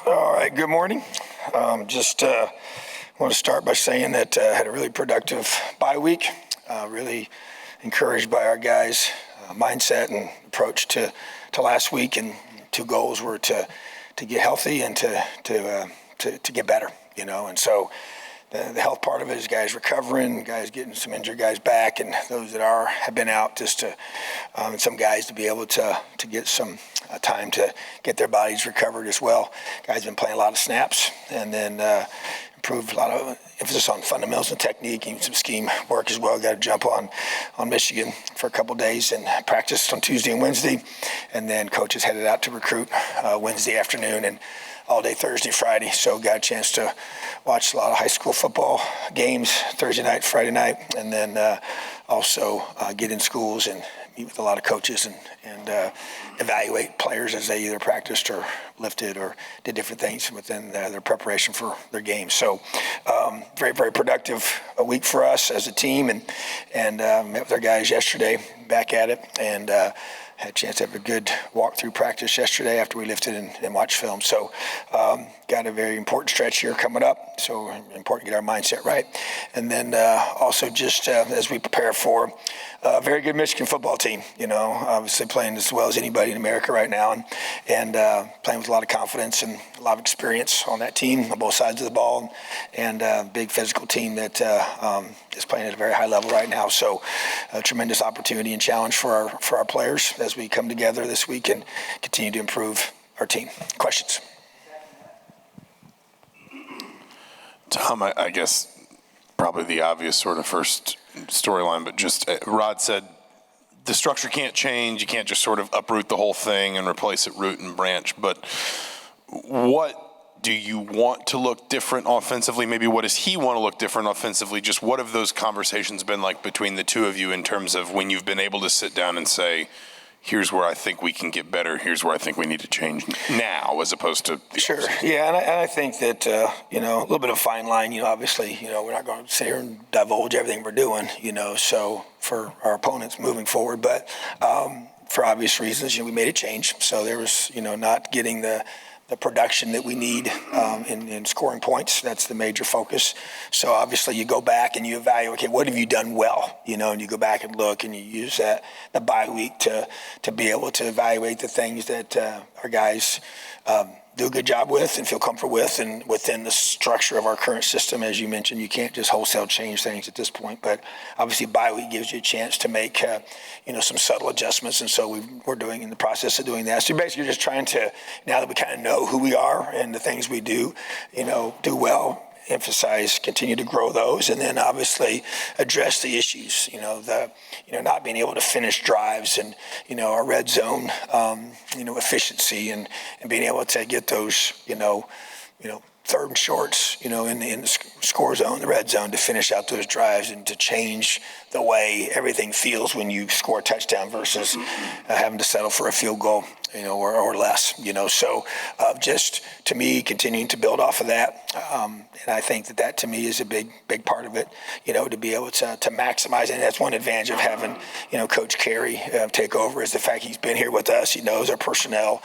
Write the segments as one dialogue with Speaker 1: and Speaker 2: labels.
Speaker 1: All right, good morning. Just want to start by saying that had a really productive bye week. Really encouraged by our guys' mindset and approach to last week, and two goals were to get healthy and to get better, and so the health part of it is guys recovering, guys getting some injured guys back, and those that have been out, just to some guys to be able to get some time to get their bodies recovered as well. Guys have been playing a lot of snaps, and then improved a lot of emphasis on fundamentals and technique and some scheme work as well. Got to jump on Michigan for a couple days and practiced on Tuesday and Wednesday, and then coaches headed out to recruit Wednesday afternoon and all day Thursday, Friday. So got a chance to watch a lot of high school football games Thursday night, Friday night, and then also get in schools and meet with a lot of coaches and evaluate players as they either practiced or lifted or did different things within their preparation for their games. So very, very productive week for us as a team, and met with our guys yesterday, back at it, and had a chance to have a good walk-through practice yesterday after we lifted and watched film. So got a very important stretch here coming up, so important to get our mindset right. And then also just as we prepare for a very good Michigan football team, obviously playing as well as anybody in America right now, and playing with a lot of confidence and a lot of experience on that team on both sides of the ball, and a big physical team that is playing at a very high level right now. So a tremendous opportunity and challenge for our players as we come together this week and continue to improve our team. Questions?
Speaker 2: Tom, I guess probably the obvious sort of first storyline, but just Rod said the structure can't change. You can't just sort of uproot the whole thing and replace it root and branch. But what do you want to look different offensively? Maybe what does he want to look different offensively? Just what have those conversations been like between the two of you in terms of when you've been able to sit down and say, here's where I think we can get better, here's where I think we need to change now, as opposed to
Speaker 1: Sure. Yeah, and I think that, a little bit of a fine line, obviously, we're not going to sit here and divulge everything we're doing, so for our opponents moving forward. But for obvious reasons, we made a change. So there was, not getting the production that we need in scoring points. That's the major focus. So obviously you go back and you evaluate, okay, what have you done well? And you go back and look and you use the bye week to be able to evaluate the things that our guys do a good job with and feel comfortable with, and within the structure of our current system. As you mentioned, you can't just wholesale change things at this point, but obviously bye week gives you a chance to make some subtle adjustments, and so we're doing in the process of doing that. So basically just trying to, now that we kind of know who we are and the things we do do well, emphasize, continue to grow those, and then obviously address the issues, not being able to finish drives, and, our red zone, efficiency, and being able to get those, third and shorts, in the score zone, the red zone, to finish out those drives and to change the way everything feels when you score a touchdown versus having to settle for a field goal, or less, So just, to me, continuing to build off of that. And I think that to me is a big part of it, to be able to maximize it. And that's one advantage of having, Coach Carey take over, is the fact he's been here with us. He knows our personnel.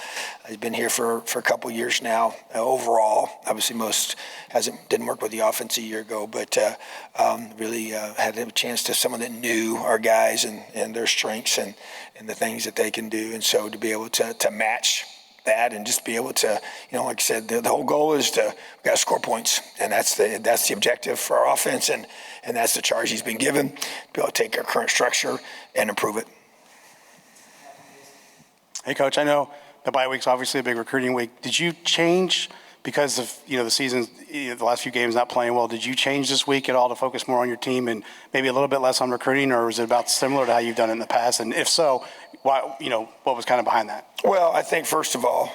Speaker 1: He's been here for a couple years now. Overall, obviously didn't work with the offense a year ago, but really had a chance to someone that knew our guys and their strengths and the things that they can do. And so to be able to match that and just be able to, like I said, the whole goal is we got to score points, and that's the objective for our offense, and that's the charge he's been given, to be able to take our current structure and improve it.
Speaker 3: Hey, Coach, I know the bye week's obviously a big recruiting week. Did you change because of the season, the last few games not playing well? Did you change this week at all to focus more on your team and maybe a little bit less on recruiting, or was it about similar to how you've done it in the past? And if so, why? What was kind of behind that?
Speaker 1: Well, I think first of all,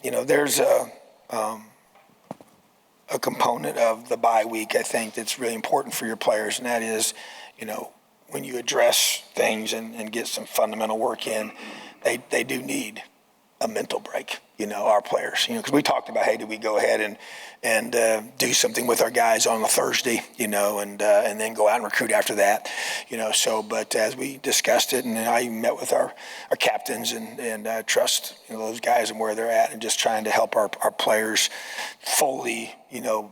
Speaker 1: there's a component of the bye week, I think, that's really important for your players, and that is, when you address things and get some fundamental work in, they do need a mental break, our players, because we talked about, hey, did we go ahead and do something with our guys on a Thursday, and then go out and recruit after that, but as we discussed it, and I met with our captains and trust, those guys and where they're at, and just trying to help our players fully,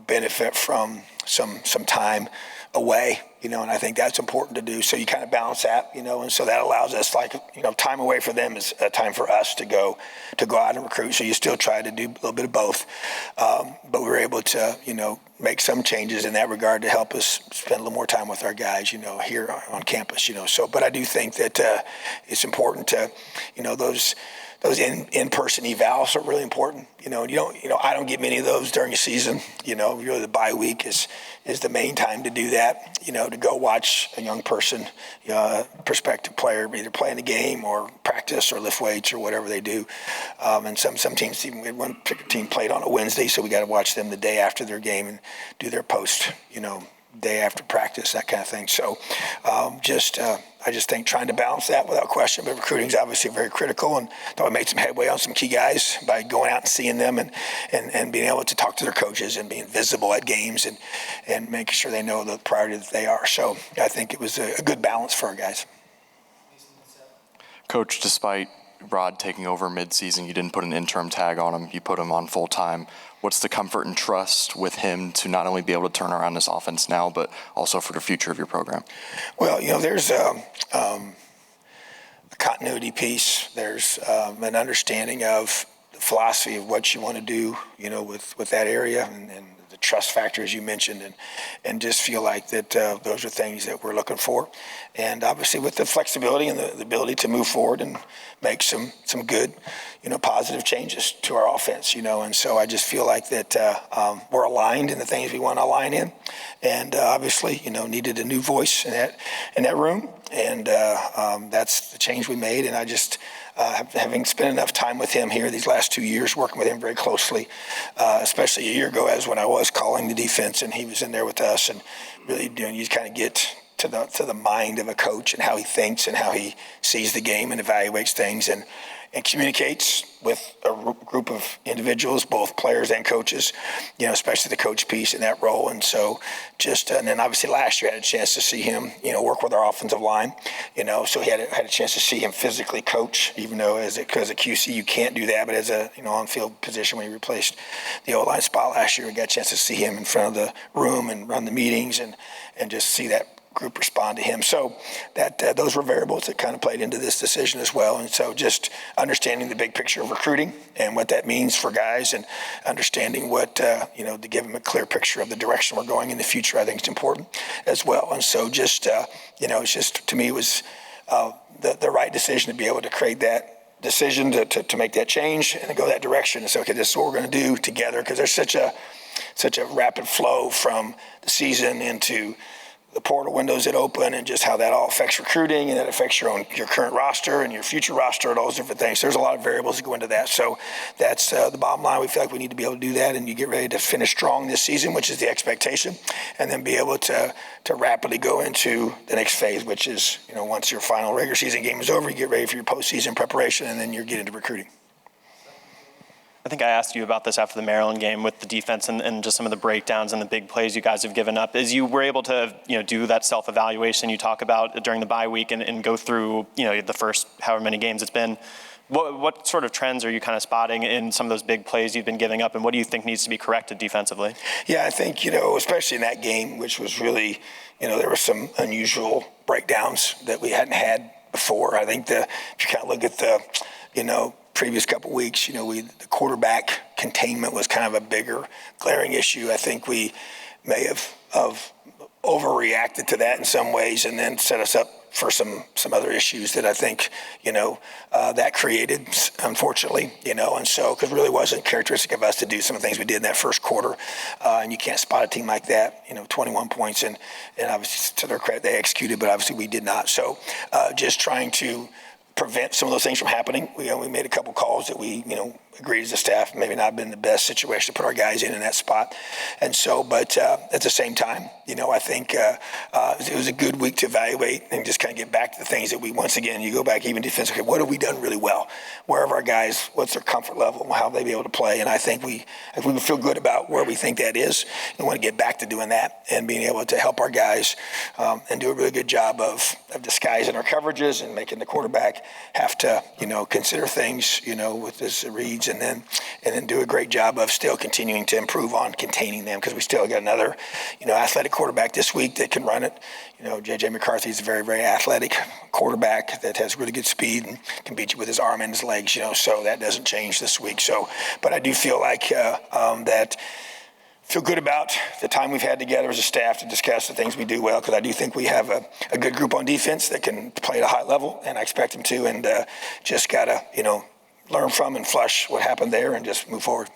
Speaker 1: benefit from some time away, and I think that's important to do. So you kind of balance that, and so that allows us, time away for them is a time for us to go out and recruit. So you still try to do a little bit of both, but we were able to, make some changes in that regard to help us spend a little more time with our guys, here on campus, So, but I do think that it's important to, those in-person evals are really important, and I don't get many of those during the season, really the bye week is the main time to do that, to go watch a young person, a prospective player, either playing a game or practice or lift weights or whatever they do. And some teams, even we had one particular team played on a Wednesday, so we got to watch them the day after their game and do their post, day after practice, that kind of thing. So I just think trying to balance that without question, but recruiting is obviously very critical, and thought we made some headway on some key guys by going out and seeing them and being able to talk to their coaches and being visible at games and making sure they know the priority that they are. So I think it was a good balance for our guys.
Speaker 4: Coach, despite Rod taking over midseason, you didn't put an interim tag on him. You put him on full time. What's the comfort and trust with him to not only be able to turn around this offense now, but also for the future of your program? Well,
Speaker 1: there's a continuity piece. There's an understanding of the philosophy of what you want to do, with that area and the trust factor, as you mentioned, and just feel like that those are things that we're looking for. And obviously with the flexibility and the ability to move forward and make some good, positive changes to our offense, and so I just feel like that we're aligned in the things we want to align in, and obviously, needed a new voice in that room, and that's the change we made. And I just, having spent enough time with him here these last 2 years, working with him very closely, especially a year ago as when I was calling the defense and he was in there with us, and really, you kind of get to the mind of a coach and how he thinks and how he sees the game and evaluates things and communicates with a group of individuals, both players and coaches, especially the coach piece in that role. And so and then obviously last year I had a chance to see him, work with our offensive line, so he had a chance to see him physically coach, even though because a QC you can't do that, but as a, on-field position when he replaced the O-line spot last year, we got a chance to see him in front of the room and run the meetings and just see that group respond to him. So that those were variables that kind of played into this decision as well. And so just understanding the big picture of recruiting and what that means for guys, and understanding what, to give them a clear picture of the direction we're going in the future, I think is important as well. And so just, it's just, to me, it was the right decision to be able to create that decision to make that change and to go that direction. And so, okay, this is what we're going to do together, because there's such a rapid flow from the season into the portal windows that open, and just how that all affects recruiting, and that affects your current roster and your future roster and all those different things. There's a lot of variables that go into that. So that's the bottom line. We feel like we need to be able to do that, and you get ready to finish strong this season, which is the expectation, and then be able to rapidly go into the next phase, which is, once your final regular season game is over, you get ready for your postseason preparation, and then you get into recruiting.
Speaker 5: I think I asked you about this after the Maryland game with the defense and just some of the breakdowns and the big plays you guys have given up. As you were able to, do that self-evaluation you talk about during the bye week and go through, the first however many games it's been, what sort of trends are you kind of spotting in some of those big plays you've been giving up, and what do you think needs to be corrected defensively? Yeah, I think, especially in that game, which was really, there were some unusual breakdowns that we hadn't had before. I think if you kind of look at the, previous couple of weeks, the quarterback containment was kind of a bigger glaring issue. I think we may have overreacted to that in some ways, and then set us up for some other issues that I think, that created, unfortunately, and so, because it really wasn't characteristic of us to do some of the things we did in that first quarter, and you can't spot a team like that, 21 points, and obviously to their credit, they executed, but obviously we did not. So just trying to
Speaker 1: prevent some of those things from happening. We made a couple calls that we agreed as a staff maybe not been the best situation to put our guys in that spot. And so, but at the same time, I think it was a good week to evaluate and just kind of get back to the things that we, once again, you go back even defensively, what have we done really well? Where have our guys, what's their comfort level, how they be able to play? And I think we feel good about where we think that is and want to get back to doing that and being able to help our guys and do a really good job of disguising our coverages and making the quarterback have to, consider things, with his reads and then do a great job of still continuing to improve on containing them because we still got another, athletic quarterback this week that can run it. J.J. McCarthy is a very, very athletic quarterback that has really good speed and can beat you with his arm and his legs, so that doesn't change this week. So, but I do feel like feel good about the time we've had together as a staff to discuss the things we do well, because I do think we have a good group on defense that can play at a high level, and I expect them to, and just got to, learn from and flush what happened there and just move forward.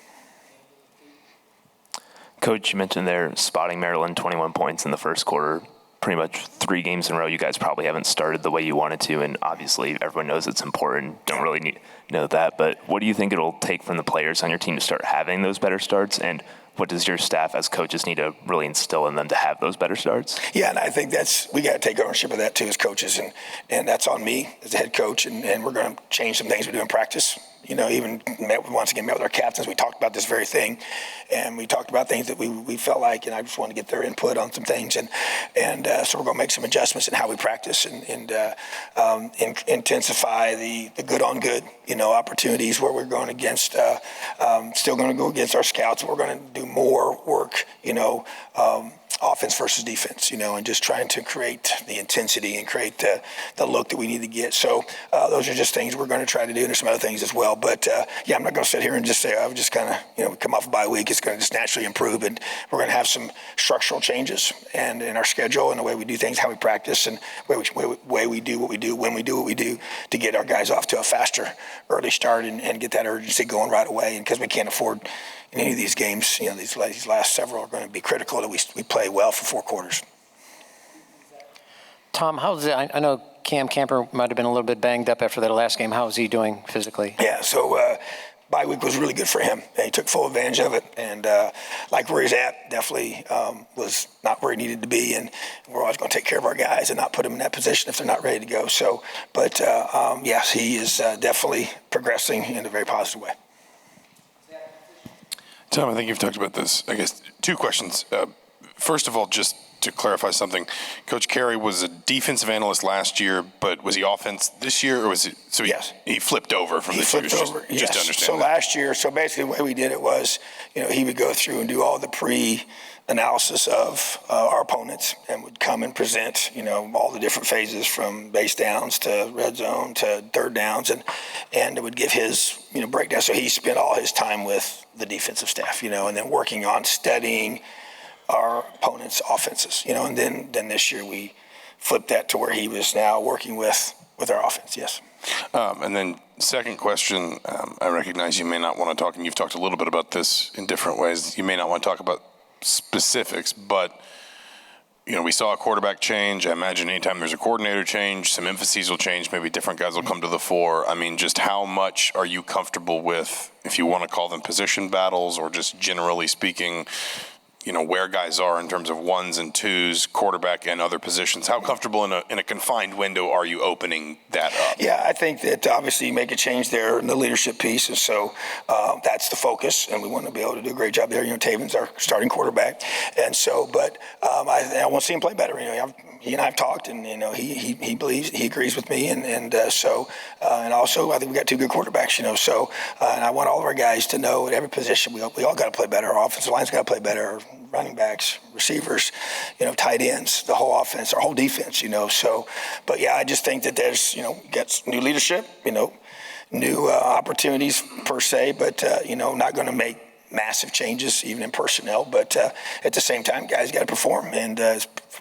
Speaker 6: Coach, you mentioned there spotting Maryland 21 points in the first quarter. Pretty much 3 games in a row, you guys probably haven't started the way you wanted to, and obviously everyone knows it's important. Don't really know that, but what do you think it'll take from the players on your team to start having those better starts, and what does your staff as coaches need to really instill in them to have those better starts? Yeah,
Speaker 1: and I think we got to take ownership of that too as coaches, and that's on me as a head coach, and we're going to change some things we do in practice. Even met with our captains. We talked about this very thing, and we talked about things that we felt like, and I just want to get their input on some things, and so we're going to make some adjustments in how we practice and intensify the good on good, opportunities where we're going against, still going to go against our scouts. We're going to do more work, offense versus defense, and just trying to create the intensity and create the look that we need to get. So those are just things we're going to try to do, and there's some other things as well. But I'm not going to sit here and just say I've just kind of, come off a bye week. It's going to just naturally improve, and we're going to have some structural changes and in our schedule and the way we do things, how we practice, and way we do what we do, when we do what we do, to get our guys off to a faster early start and get that urgency going right away. And because we can't afford in any of these games, these last several are going to be critical that we play well for 4 quarters.
Speaker 7: Tom, how's it? I know Cam Camper might have been a little bit banged up after that last game. How is he doing physically?
Speaker 1: Yeah, so bye week was really good for him. He took full advantage of it, and like where he's at, definitely was not where he needed to be, and we're always going to take care of our guys and not put them in that position if they're not ready to go. So, but yes, he is definitely progressing in a very positive way.
Speaker 2: Tom, I think you've talked about this. I guess 2 questions. First of all, just to clarify something, Coach Carey was a defensive analyst last year, but was he offense this year, or was it? So
Speaker 1: yes,
Speaker 2: he flipped over from this year.
Speaker 1: Just to understand. So
Speaker 2: that.
Speaker 1: Last year, so basically the way we did it was, he would go through and do all the pre-analysis of our opponents and would come and present, all the different phases from base downs to red zone to third downs, and it would give his, breakdown. So he spent all his time with the defensive staff, and then working on studying our opponent's offenses, and then this year we flipped that to where he was now working with our offense. Yes.
Speaker 2: And then second question, I recognize you may not want to talk, and you've talked a little bit about this in different ways. You may not want to talk about specifics, but we saw a quarterback change. I imagine anytime there's a coordinator change, some emphases will change. Maybe different guys will come to the fore. I mean, just how much are you comfortable with, if you want to call them position battles, or just generally speaking, where guys are in terms of 1s and 2s, quarterback and other positions? How comfortable in a confined window are you opening that up?
Speaker 1: Yeah, I think that obviously you make a change there in the leadership piece, and so that's the focus, and we want to be able to do a great job there. Taven's our starting quarterback, and so, but I want to see him play better. He and I have talked, and he believes, he agrees with me, and also I think we got 2 good quarterbacks. So and I want all of our guys to know at every position we all got to play better. Our offensive line's got to play better. Running backs, receivers, tight ends, the whole offense, our whole defense. So, but yeah, I just think that there's got new leadership, new opportunities per se, but not going to make massive changes even in personnel, but at the same time, guys got to perform, and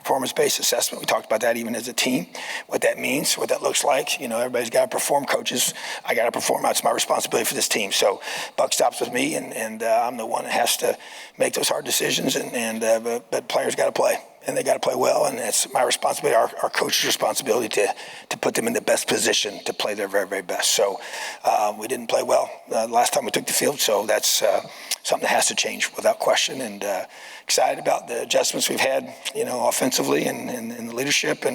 Speaker 1: performance-based assessment, we talked about that even as a team, what that means, what that looks like. Everybody's got to perform. Coaches, I got to perform. That's my responsibility for this team. So buck stops with me, and I'm the one that has to make those hard decisions, but players got to play, and they got to play well, and it's my responsibility, our coach's responsibility to put them in the best position to play their very, very best. So we didn't play well last time we took the field, so that's something that has to change without question, and excited about the adjustments we've had, offensively and the leadership,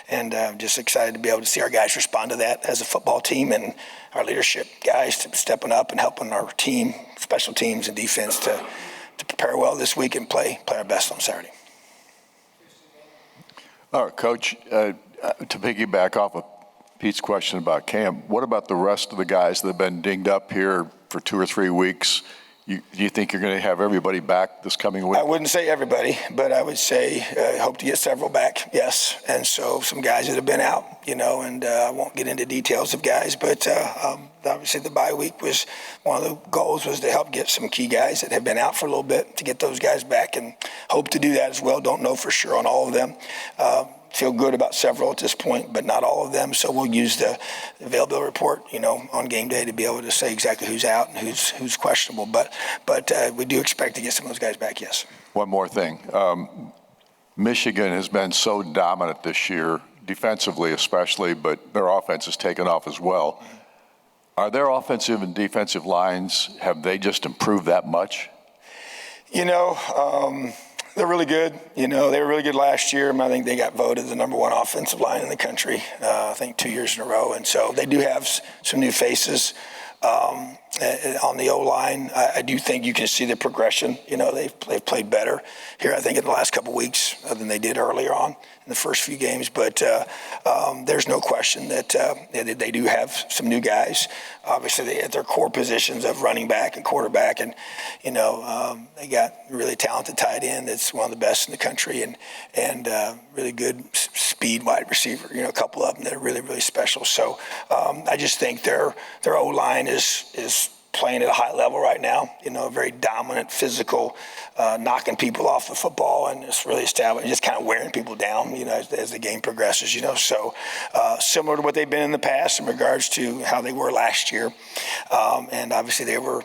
Speaker 1: and just excited to be able to see our guys respond to that as a football team, and our leadership guys stepping up and helping our team, special teams and defense to prepare well this week and play our best on Saturday.
Speaker 8: All right, Coach, to piggyback off of Pete's question about Cam, what about the rest of the guys that have been dinged up here for 2 or 3 weeks? Do you think you're going to have everybody back this coming week?
Speaker 1: I wouldn't say everybody, but I would say hope to get several back, yes. And so some guys that have been out, and I won't get into details of guys, but obviously the bye week was one of the goals was to help get some key guys that have been out for a little bit to get those guys back, and hope to do that as well. Don't know for sure on all of them. Feel good about several at this point, but not all of them. So we'll use the availability report, on game day to be able to say exactly who's out and who's questionable. But we do expect to get some of those guys back, yes.
Speaker 8: One more thing. Michigan has been so dominant this year, defensively especially, but their offense has taken off as well. Are their offensive and defensive lines, have they just improved that much?
Speaker 1: They're really good. They were really good last year. I think they got voted the #1 offensive line in the country, I think 2 years in a row. And so they do have some new faces on the O-line. I do think you can see the progression. They've played better here, I think, in the last couple of weeks than they did earlier on in the first few games. But there's no question that they do have some new guys. Obviously, they at their core positions of running back and quarterback, and they got really talented tight end that's one of the best in the country, and really good speed wide receiver. A couple of them that are really, really special. So I just think their O-line is playing at a high level right now, very dominant, physical, knocking people off the football, and it's really established, just kind of wearing people down, as the game progresses, So similar to what they've been in the past in regards to how they were last year. And obviously they were,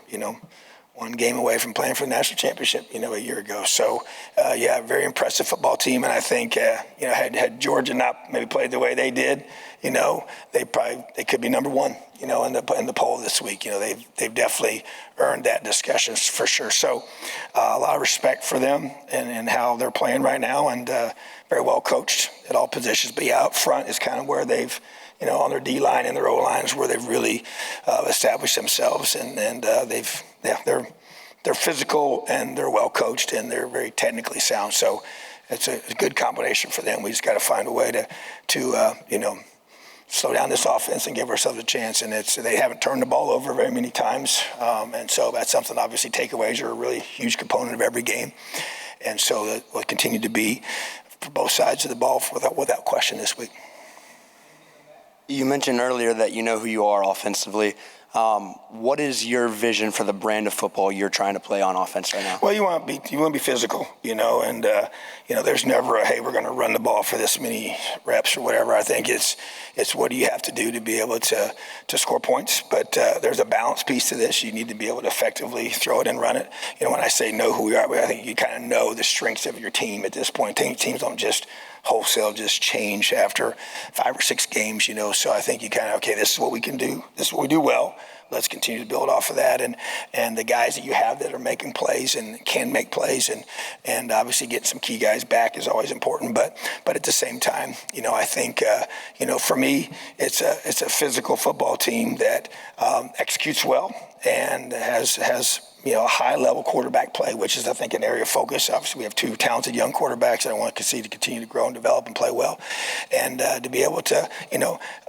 Speaker 1: one game away from playing for the national championship, a year ago. So, very impressive football team. And I think, had Georgia not maybe played the way they did, they could be #1, in the poll this week. They've definitely earned that discussion for sure. So, a lot of respect for them and how they're playing right now, and very well coached at all positions. But up front is kind of where they've, on their D line and their O lines, where they've really established themselves, and they're physical and they're well coached and they're very technically sound. So it's a good combination for them. We just got to find a way to slow down this offense and give ourselves a chance. And they haven't turned the ball over very many times, and so that's something. Obviously, takeaways are a really huge component of every game, and so that will continue to be for both sides of the ball without question this week.
Speaker 9: You mentioned earlier that you know who you are offensively. What is your vision for the brand of football you're trying to play on offense right now?
Speaker 1: Well, you want to be physical, and there's never a, hey, we're going to run the ball for this many reps or whatever. I think it's what do you have to do to be able to score points. But there's a balance piece to this. You need to be able to effectively throw it and run it. When I say know who we are, I think you kind of know the strengths of your team at this point. Teams don't just wholesale just change after 5 or 6 games, So I think you kind of, okay, this is what we can do. This is what we do well. Let's continue to build off of that. And the guys that you have that are making plays and can make plays, and obviously getting some key guys back is always important. But at the same time, I think, for me, it's a physical football team that executes well and has a high-level quarterback play, which is, I think, an area of focus. Obviously, we have 2 talented young quarterbacks that I want to see to continue to grow and develop and play well. And to be able to,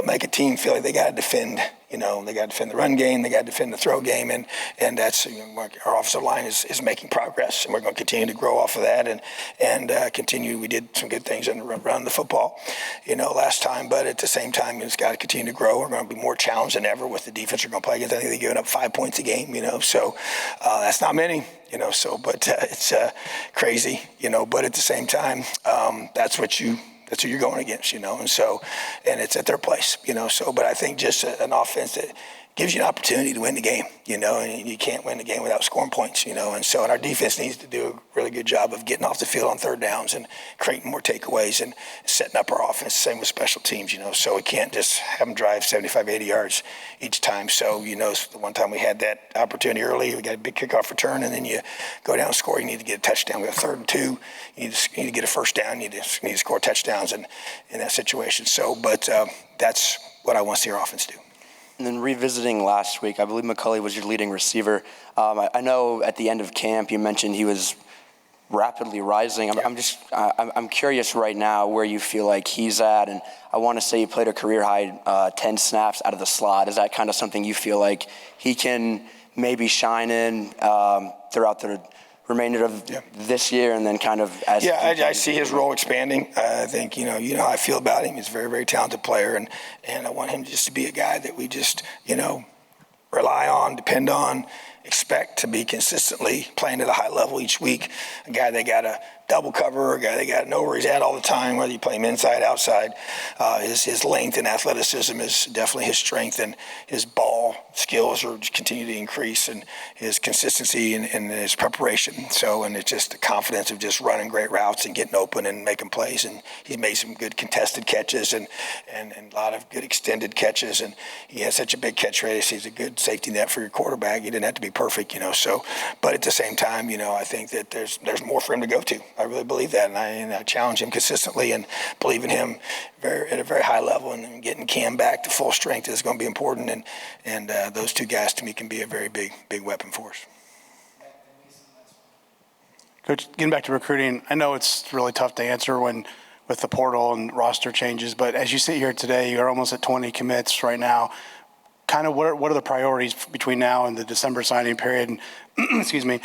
Speaker 1: make a team feel like they got to defend, they got to defend the run game, they got to defend the throw game, and that's, our offensive line is making progress, and we're going to continue to grow off of that and continue. We did some good things in run the football, last time, but at the same time, it's got to continue to grow. We're going to be more challenged than ever with the defense we're going to play against. I think they're giving up 5 points a game, so that's not many, but it's crazy, but at the same time, that's who you're going against, and so, and it's at their place, but I think just an offense that gives you an opportunity to win the game, and you can't win the game without scoring points, and our defense needs to do a really good job of getting off the field on third downs and creating more takeaways and setting up our offense. Same with special teams, so we can't just have them drive 75, 80 yards each time. So, the one time we had that opportunity early, we got a big kickoff return, and then you go down and score. You need to get a touchdown. We have 3rd and 2. You need to get a first down. You need to score touchdowns in that situation. So, but that's what I want to see our offense do.
Speaker 9: And then revisiting last week, I believe McCulley was your leading receiver. I know at the end of camp you mentioned he was rapidly rising. I'm curious right now where you feel like he's at, and I want to say he played a career high 10 snaps out of the slot. Is that kind of something you feel like he can maybe shine in throughout the remainder of this year, and then kind of as
Speaker 1: I see his role expanding. I think you know how I feel about him. He's a very, very talented player, and I want him just to be a guy that we just rely on, depend on, expect to be consistently playing at a high level each week. A guy that got a double cover, a guy that got to know where he's at all the time, whether you play him inside, outside. His length and athleticism is definitely his strength, and his ball skills are continue to increase, and his consistency and his preparation. So, and it's just the confidence of just running great routes and getting open and making plays. And he's made some good contested catches and a lot of good extended catches. And he has such a big catch radius. He's a good safety net for your quarterback. He didn't have to be perfect, So, but at the same time, I think that there's more for him to go to. I really believe that, and I challenge him consistently and believe in him at a very high level. And getting Cam back to full strength is going to be important. And those two guys to me can be a very big weapon for us.
Speaker 3: Coach, getting back to recruiting, I know it's really tough to answer with the portal and roster changes, but as you sit here today, you're almost at 20 commits right now. Kind of what are the priorities between now and the December signing period? And, excuse me.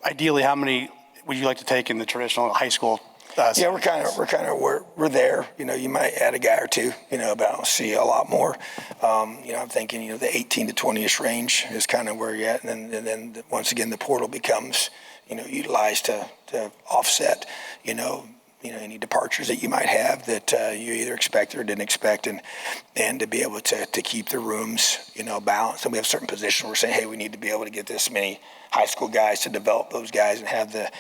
Speaker 3: Ideally, how many would you like to take in the traditional high school?
Speaker 1: We're there. You might add a guy or two. But I don't see a lot more. I'm thinking the 18 to 20ish range is kind of where you're at, and then once again the portal becomes utilized to offset any departures that you might have that you either expected or didn't expect, and to be able to keep the rooms balanced. And we have certain positions where we're saying, hey, we need to be able to get this many high school guys to develop those guys and have the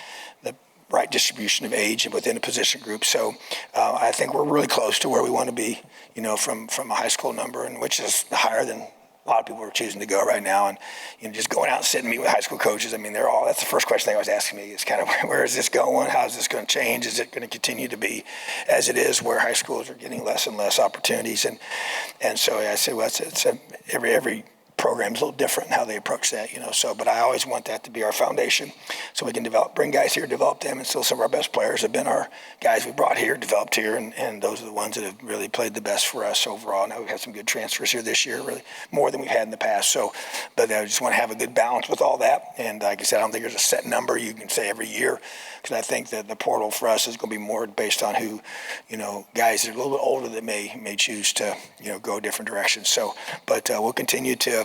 Speaker 1: right distribution of age and within a position group. So I think we're really close to where we want to be, from a high school number, and which is higher than a lot of people are choosing to go right now. And just going out and sitting and meet with high school coaches, that's the first question they always ask me is kind of, where is this going? How is this going to change? Is it going to continue to be as it is, where high schools are getting less and less opportunities? And so I say, well, every program's a little different in how they approach that, but I always want that to be our foundation, so we can bring guys here, develop them, and still some of our best players have been our guys we brought here, developed here, and those are the ones that have really played the best for us overall. Now we've had some good transfers here this year, really more than we've had in the past, but I just want to have a good balance with all that. And like I said, I don't think there's a set number you can say every year, because I think that the portal for us is going to be more based on who, guys that are a little bit older that may choose to, go different directions. So, but we'll continue to,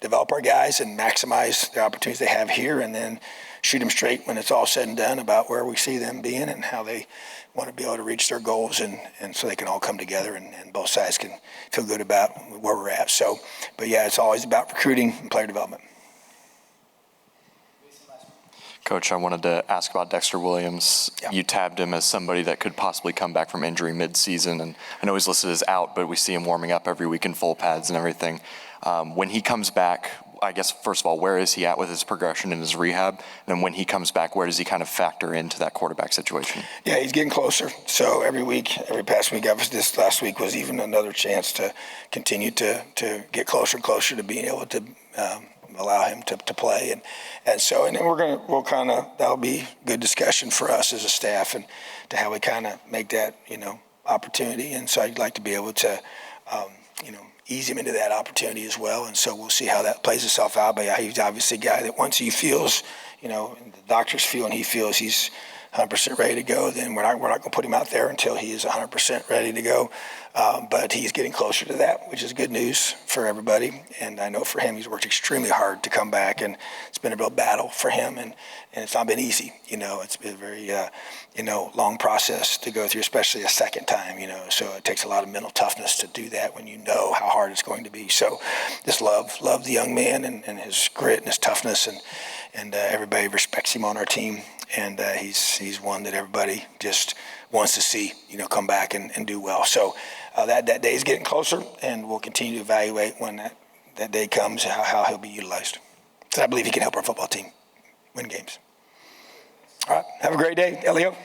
Speaker 1: develop our guys and maximize the opportunities they have here, and then shoot them straight when it's all said and done about where we see them being and how they want to be able to reach their goals, and so they can all come together and both sides can feel good about where we're at. So, but yeah, it's always about recruiting and player development.
Speaker 4: Coach, I wanted to ask about Dexter Williams.
Speaker 1: Yeah.
Speaker 4: You tabbed him as somebody that could possibly come back from injury mid-season, and I know he's listed as out, but we see him warming up every week in full pads and everything. When he comes back, I guess, first of all, where is he at with his progression in his rehab? And then when he comes back, where does he kind of factor into that quarterback situation?
Speaker 1: Yeah, he's getting closer. So every past week, obviously this last week was even another chance to continue to get closer and closer to being able to allow him to play. And so, and then that'll be good discussion for us as a staff, and to how we kind of make that, opportunity. And so I'd like to be able to, ease him into that opportunity as well. And so we'll see how that plays itself out. But yeah, he's obviously a guy that once he feels, the doctors feel and he feels he's 100% ready to go, then we're not going to put him out there until he is 100% ready to go. But he's getting closer to that, which is good news for everybody. And I know for him, he's worked extremely hard to come back, and it's been a real battle for him. And it's not been easy. It's been a very, long process to go through, especially a second time, So it takes a lot of mental toughness to do that when you know how hard it's going to be. So just love the young man and his grit and his toughness, and everybody respects him on our team. And he's one that everybody just wants to see, come back and do well. So that day is getting closer, and we'll continue to evaluate when that day comes, how he'll be utilized. So I believe he can help our football team win games. All right. Have a great day, Elio.